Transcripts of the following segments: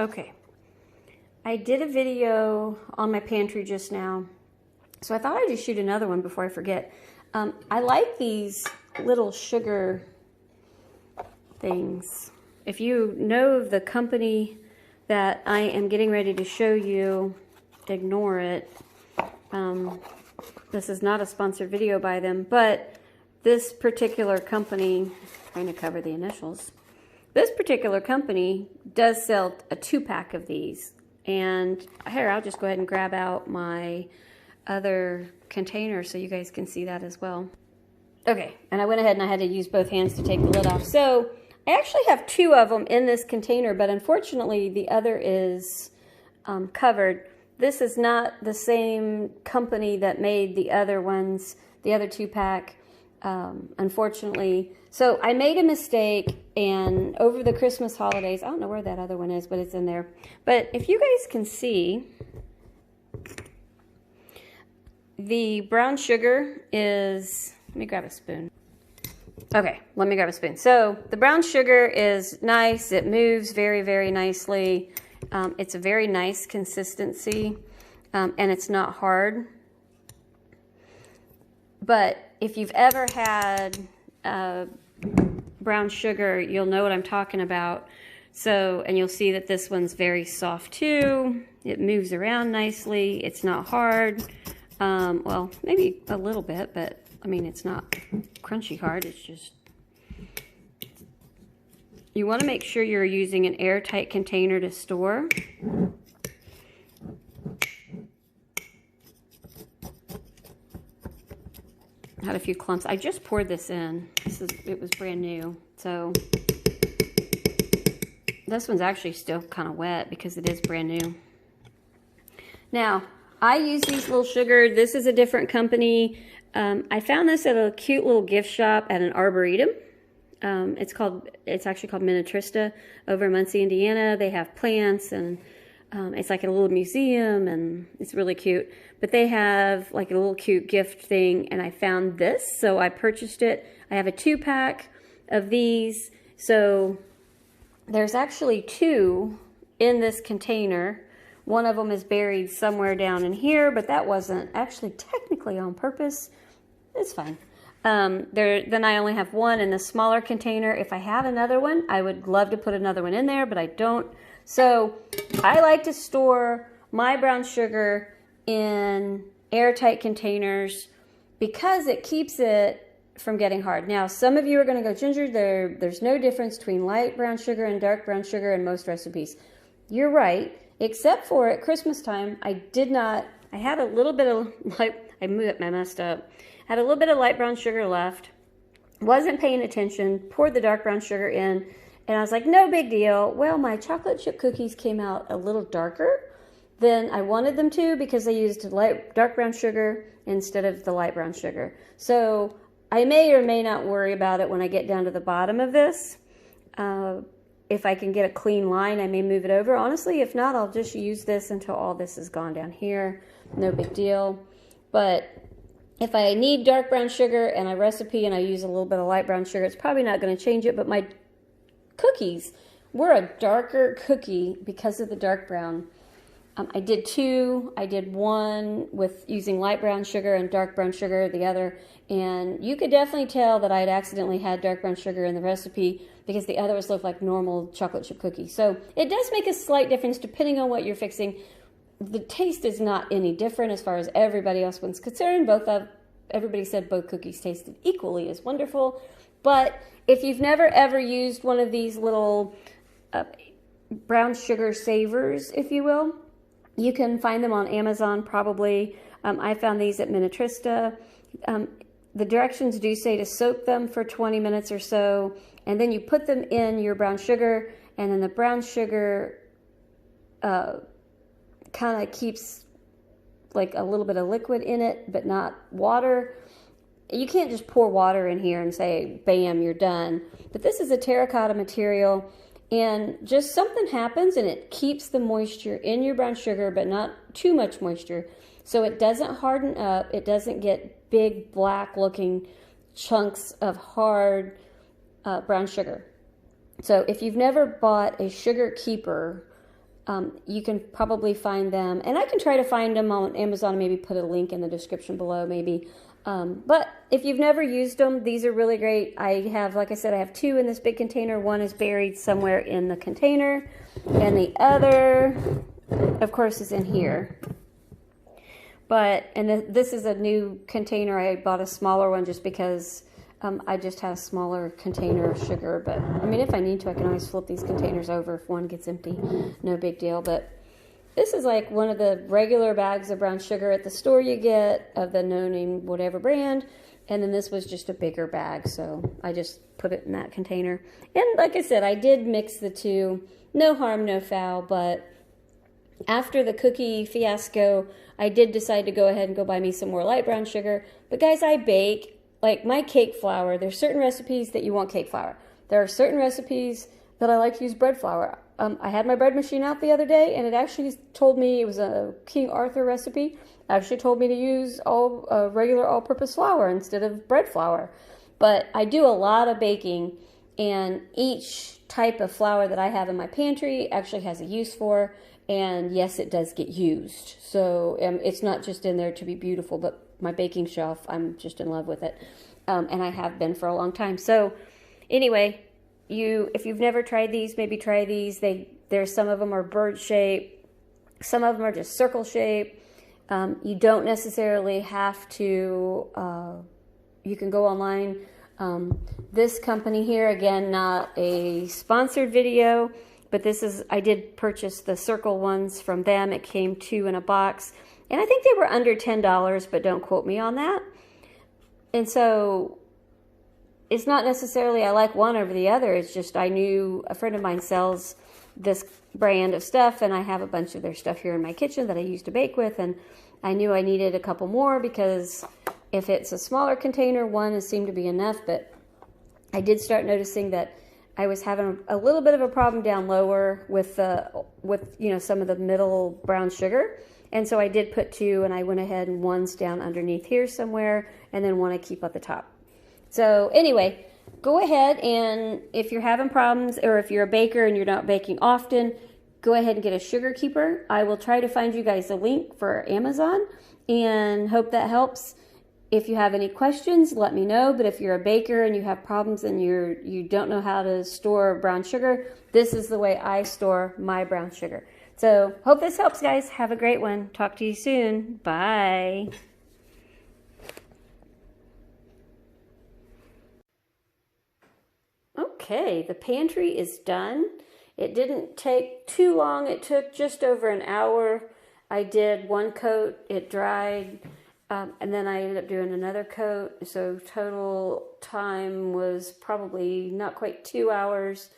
Okay, I did a video on my pantry just now, so I thought I'd just shoot another one before I forget. I like these little sugar things. If you know the company that I am getting ready to show you, ignore it. This is not a sponsored video by them, but this particular company, I'm trying to cover the initials. This particular company does sell a 2-pack of these. And here, I'll just go ahead and grab out my other container so you guys can see that as well. Okay, and I went ahead and I had to use both hands to take the lid off. So I actually have 2 of them in this container, but unfortunately the other is covered. This is not the same company that made the other ones, the other 2-pack, unfortunately. So I made a mistake, and over the Christmas holidays, I don't know where that other one is, but it's in there. But if you guys can see, the brown sugar is, let me grab a spoon. Okay, let me grab a spoon. So the brown sugar is nice. It moves very, very nicely. It's a very nice consistency, and it's not hard. But if you've ever had brown sugar, you'll know what I'm talking about. So, and you'll see that this one's very soft too. It moves around nicely. It's not hard. Well, maybe a little bit, but I mean, it's not crunchy hard. It's just, you want to make sure you're using an airtight container to store. Had a few clumps. I just poured this in. It was brand new. So this one's actually still kind of wet because it is brand new. It's I use these little sugar. This is a different company. I found this at a cute little gift shop at an arboretum. It's actually called Menards over in Muncie, Indiana. They have plants, and it's like a little museum, and it's really cute. But they have like a little cute gift thing, and I found this, so I purchased it. I have a 2-pack of these. So there's actually 2 in this container. One of them is buried somewhere down in here, but that wasn't actually technically on purpose. It's fine. Then I only have 1 in the smaller container. If I had another one, I would love to put another one in there, but I don't. So I like to store my brown sugar in airtight containers because it keeps it from getting hard. Now, some of you are going to go, Ginger, there's no difference between light brown sugar and dark brown sugar in most recipes. You're right, except for at Christmas time, I had a little bit of light, I messed up. Had a little bit of light brown sugar left, wasn't paying attention, poured the dark brown sugar in, and I was like, no big deal. Well, my chocolate chip cookies came out a little darker than I wanted them to because I used dark brown sugar instead of the light brown sugar. So I may or may not worry about it when I get down to the bottom of this. If I can get a clean line, I may move it over. Honestly, if not, I'll just use this until all this is gone down here. No big deal. But if I need dark brown sugar and I recipe and I use a little bit of light brown sugar, it's probably not going to change it. But my cookies were a darker cookie because of the dark brown. I did 2. I did 1 with using light brown sugar and dark brown sugar, the other. And you could definitely tell that I had accidentally had dark brown sugar in the recipe because the others look like normal chocolate chip cookies. So it does make a slight difference depending on what you're fixing. The taste is not any different as far as everybody else was concerned. Everybody said both cookies tasted equally as wonderful. But if you've never ever used one of these little brown sugar savers, if you will, you can find them on Amazon probably. I found these at Menards. The directions do say to soak them for 20 minutes or so, and then you put them in your brown sugar, and then the brown sugar kind of keeps like a little bit of liquid in it, but not water. You can't just pour water in here and say, bam, you're done. But this is a terracotta material, and just something happens and it keeps the moisture in your brown sugar, but not too much moisture. So it doesn't harden up. It doesn't get big black looking chunks of hard brown sugar. So if you've never bought a sugar keeper, You can probably find them, and I can try to find them on Amazon, maybe put a link in the description below maybe. But if you've never used them, these are really great. I have, like I said, I have 2 in this big container. One is buried somewhere in the container, and the other, of course, is in here. And this is a new container. I bought a smaller one just because I just have a smaller container of sugar. But, I mean, if I need to, I can always flip these containers over if one gets empty. No big deal. But this is like one of the regular bags of brown sugar at the store you get of the no-name whatever brand. And then this was just a bigger bag, so I just put it in that container. And like I said, I did mix the two. No harm, no foul, but after the cookie fiasco, I did decide to go ahead and go buy me some more light brown sugar. But guys, I bake, like my cake flour, there's certain recipes that you want cake flour. There are certain recipes that I like to use bread flour. I had my bread machine out the other day, and it actually told me, it was a King Arthur recipe, actually told me to use regular all-purpose flour instead of bread flour. But I do a lot of baking, and each type of flour that I have in my pantry actually has a use for. And yes, it does get used. So it's not just in there to be beautiful, but my baking shelf, I'm just in love with it. And I have been for a long time. So anyway, if you've never tried these, maybe try these. There's some of them are bird shape. Some of them are just circle shape. You don't necessarily have to, you can go online. This company here, again, not a sponsored video, but I did purchase the circle ones from them. It came 2 in a box. And I think they were under $10, but don't quote me on that. And so it's not necessarily I like one over the other. It's just I knew a friend of mine sells this brand of stuff, and I have a bunch of their stuff here in my kitchen that I used to bake with. And I knew I needed a couple more because if it's a smaller container, one seemed to be enough. But I did start noticing that I was having a little bit of a problem down lower with some of the middle brown sugar. And so I did put 2, and I went ahead and one's down underneath here somewhere, and then one I keep at the top. So anyway, go ahead, and if you're having problems, or if you're a baker and you're not baking often, go ahead and get a sugar keeper. I will try to find you guys a link for Amazon, and hope that helps. If you have any questions, let me know. But if you're a baker and you have problems and you don't know how to store brown sugar, this is the way I store my brown sugar. So hope this helps, guys. Have a great one. Talk to you soon. Bye. Okay, the pantry is done. It didn't take too long. It took just over an hour. I did 1 coat. It dried. And then I ended up doing another coat. So total time was probably not quite 2 hours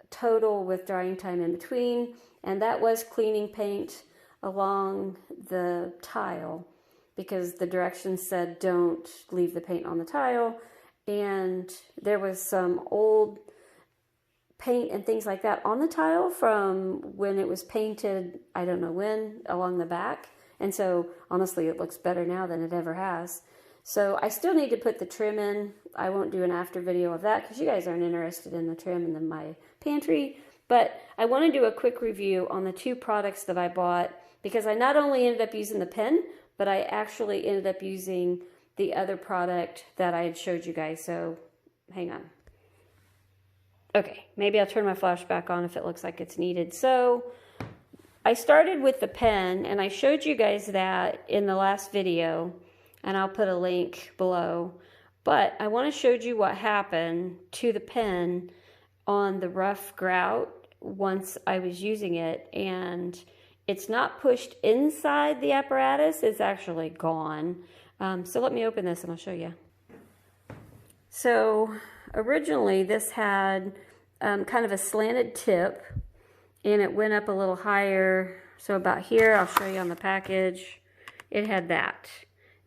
total with drying time in between. And that was cleaning paint along the tile because the directions said don't leave the paint on the tile. And there was some old paint and things like that on the tile from when it was painted, I don't know when, along the back. And so, honestly, it looks better now than it ever has. So, I still need to put the trim in. I won't do an after video of that because you guys aren't interested in the trim and then my pantry. But I want to do a quick review on the 2 products that I bought because I not only ended up using the pen, but I actually ended up using the other product that I had showed you guys. So, hang on. Okay, maybe I'll turn my flash back on if it looks like it's needed. So, I started with the pen, and I showed you guys that in the last video, and I'll put a link below. But I want to show you what happened to the pen on the rough grout once I was using it, and it's not pushed inside the apparatus, it's actually gone. So let me open this and I'll show you. So originally this had kind of a slanted tip, and it went up a little higher. So about here, I'll show you on the package, it had that.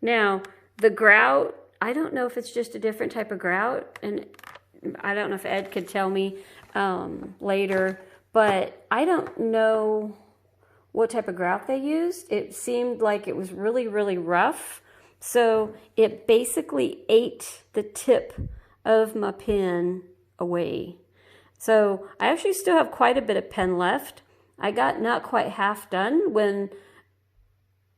Now, the grout, I don't know if it's just a different type of grout, and I don't know if Ed could tell me later, but I don't know what type of grout they used. It seemed like it was really, really rough. So it basically ate the tip of my pen away. So I actually still have quite a bit of pen left. I got not quite half done when,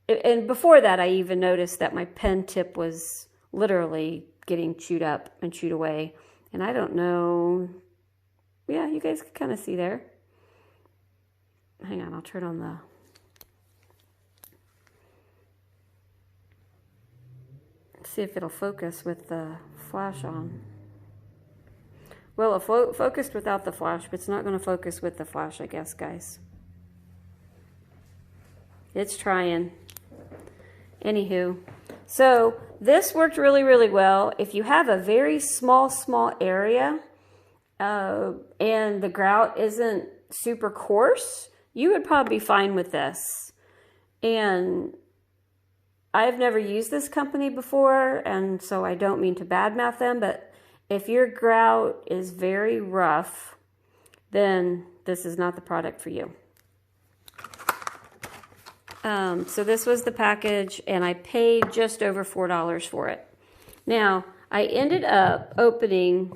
and before that I even noticed that my pen tip was literally getting chewed up and chewed away. And I don't know, yeah, you guys can kind of see there. Hang on, I'll turn on the, see if it'll focus with the flash on. Well, it focused without the flash, but it's not going to focus with the flash, I guess, guys. It's trying. Anywho, so this worked really, really well. If you have a very small area and the grout isn't super coarse, you would probably be fine with this. And I've never used this company before, and so I don't mean to badmouth them, but if your grout is very rough, then this is not the product for you. So this was the package, and I paid just over $4 for it. Now, I ended up opening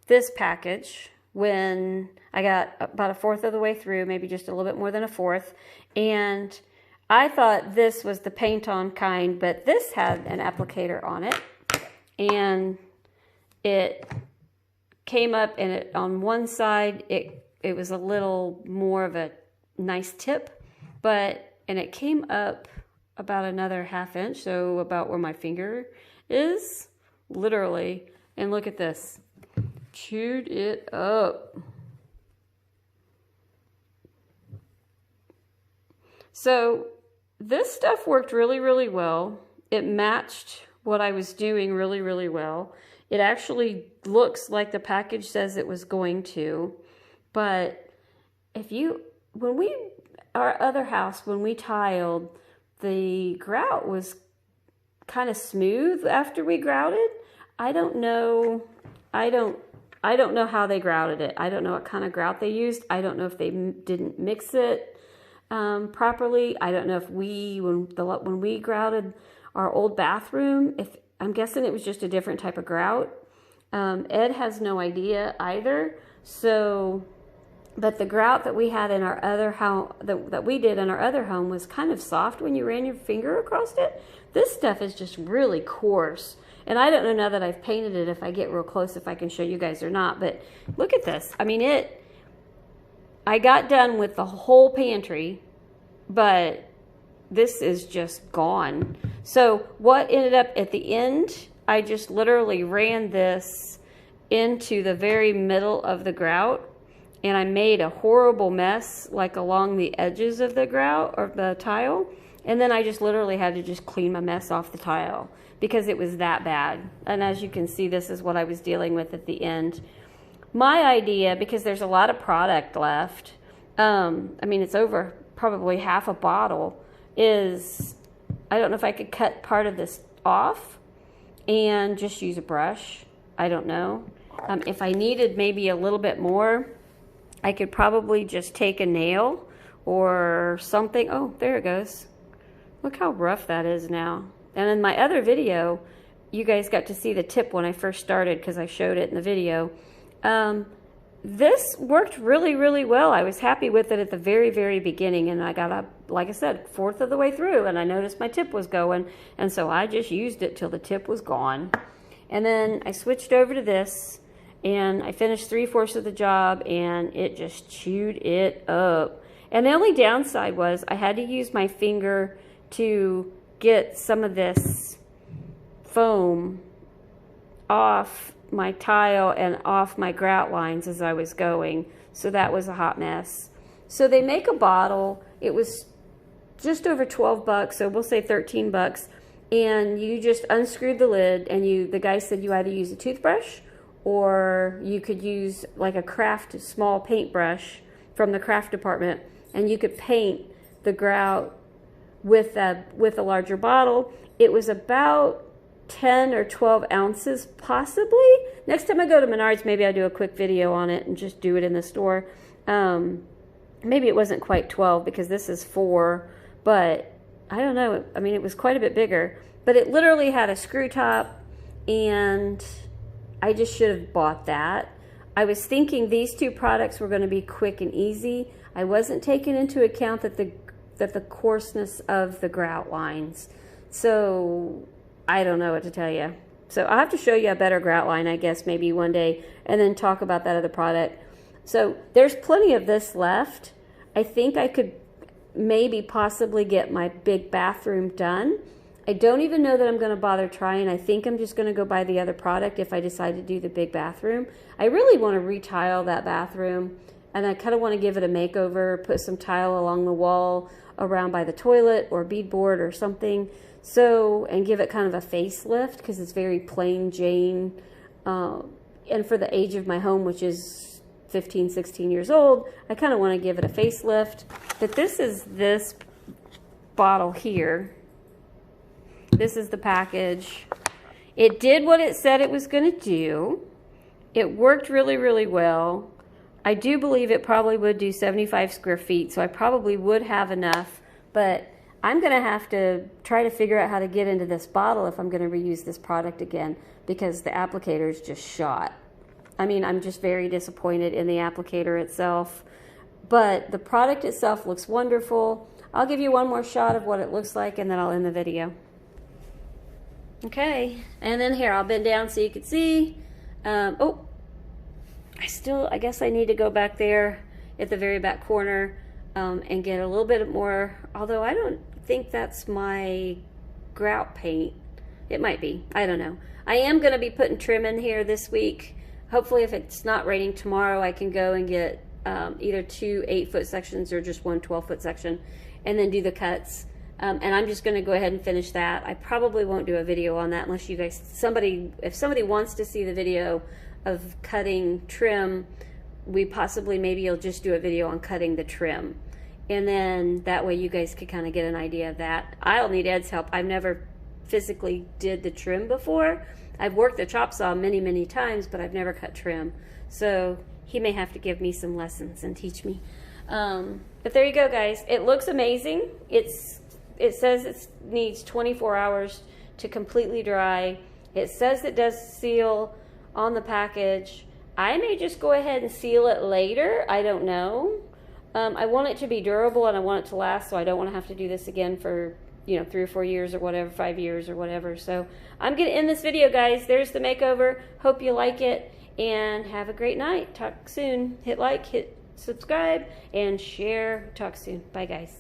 this package when I got about a fourth of the way through, maybe just a little bit more than a fourth, and I thought this was the paint-on kind, but this had an applicator on it, and it came up, and it on one side it was a little more of a nice tip, and it came up about another ½ inch, so about where my finger is, literally. And look at this, chewed it up. So this stuff worked really, really well. It matched what I was doing really, really well. It actually looks like the package says it was going to, but our other house, when we tiled, the grout was kind of smooth after we grouted. I don't know how they grouted it. I don't know what kind of grout they used. I don't know if they didn't mix it properly. I don't know if when we grouted our old bathroom, I'm guessing it was just a different type of grout. Ed has no idea either. So, but the grout that we had in our other home, that we did in our other home, was kind of soft when you ran your finger across it. This stuff is just really coarse. And I don't know now that I've painted it, if I get real close, if I can show you guys or not. But look at this. I mean, I got done with the whole pantry, but this is just gone. So what ended up at the end, I just literally ran this into the very middle of the grout, and I made a horrible mess like along the edges of the grout or the tile. And then I just literally had to just clean my mess off the tile because it was that bad. And as you can see, this is what I was dealing with at the end. My idea, because there's a lot of product left, I mean, it's over probably half a bottle, is I don't know if I could cut part of this off and just use a brush. I don't know. If I needed maybe a little bit more, I could probably just take a nail or something. Oh, there it goes. Look how rough that is now. And in my other video, you guys got to see the tip when I first started because I showed it in the video. This worked really, really well. I was happy with it at the very, very beginning, and I got up, like I said, fourth of the way through, and I noticed my tip was going, and so I just used it till the tip was gone. And then I switched over to this, and I finished 3/4 of the job, and it just chewed it up. And the only downside was I had to use my finger to get some of this foam off my tile and off my grout lines as I was going. So that was a hot mess. So they make a bottle. It was just over 12 bucks, so we'll say 13 bucks. And you just unscrewed the lid, and the guy said you either use a toothbrush or you could use like a small paintbrush from the craft department, and you could paint the grout with a larger bottle. It was about 10 or 12 ounces possibly. Next time I go to Menards, maybe I'll do a quick video on it and just do it in the store. Maybe it wasn't quite 12 because this is 4, but I don't know. I mean, it was quite a bit bigger, but it literally had a screw top, and I just should have bought that. I was thinking these two products were going to be quick and easy. I wasn't taking into account that the coarseness of the grout lines. So I don't know what to tell you. So I'll have to show you a better grout line, I guess, maybe one day, and then talk about that other product. So there's plenty of this left. I think I could maybe possibly get my big bathroom done. I don't even know that I'm going to bother trying. I think I'm just going to go buy the other product if I decide to do the big bathroom. I really want to retile that bathroom, and I kind of want to give it a makeover, put some tile along the wall around by the toilet or beadboard or something. So, and give it kind of a facelift because it's very plain Jane. And for the age of my home, which is 15, 16 years old, I kind of want to give it a facelift. But this is this bottle here. This is the package. It did what it said it was going to do. It worked really, really well. I do believe it probably would do 75 square feet, so I probably would have enough, but I'm going to have to try to figure out how to get into this bottle if I'm going to reuse this product again, because the applicator is just shot. I mean, I'm just very disappointed in the applicator itself, but the product itself looks wonderful. I'll give you one more shot of what it looks like, and then I'll end the video. Okay, and then here, I'll bend down so you can see. Oh, I guess I need to go back there at the very back corner and get a little bit more, although I don't think that's my grout paint. It might be, I don't know. I am going to be putting trim in here this week. Hopefully if it's not raining tomorrow, I can go and get either 2 8-foot sections or just 1 12-foot section and then do the cuts. And I'm just going to go ahead and finish that. I probably won't do a video on that unless you guys, if somebody wants to see the video of cutting trim, maybe you'll just do a video on cutting the trim. And then that way you guys could kind of get an idea of that. I'll need Ed's help. I've never physically did the trim before. I've worked the chop saw many, many times, but I've never cut trim. So he may have to give me some lessons and teach me. But there you go, guys. It looks amazing. It says it needs 24 hours to completely dry. It says it does seal on the package. I may just go ahead and seal it later. I don't know. I want it to be durable and I want it to last, so I don't want to have to do this again for, 3 or 4 years or whatever, 5 years or whatever. So I'm going to end this video, guys. There's the makeover. Hope you like it and have a great night. Talk soon. Hit like, hit subscribe, and share. Talk soon. Bye, guys.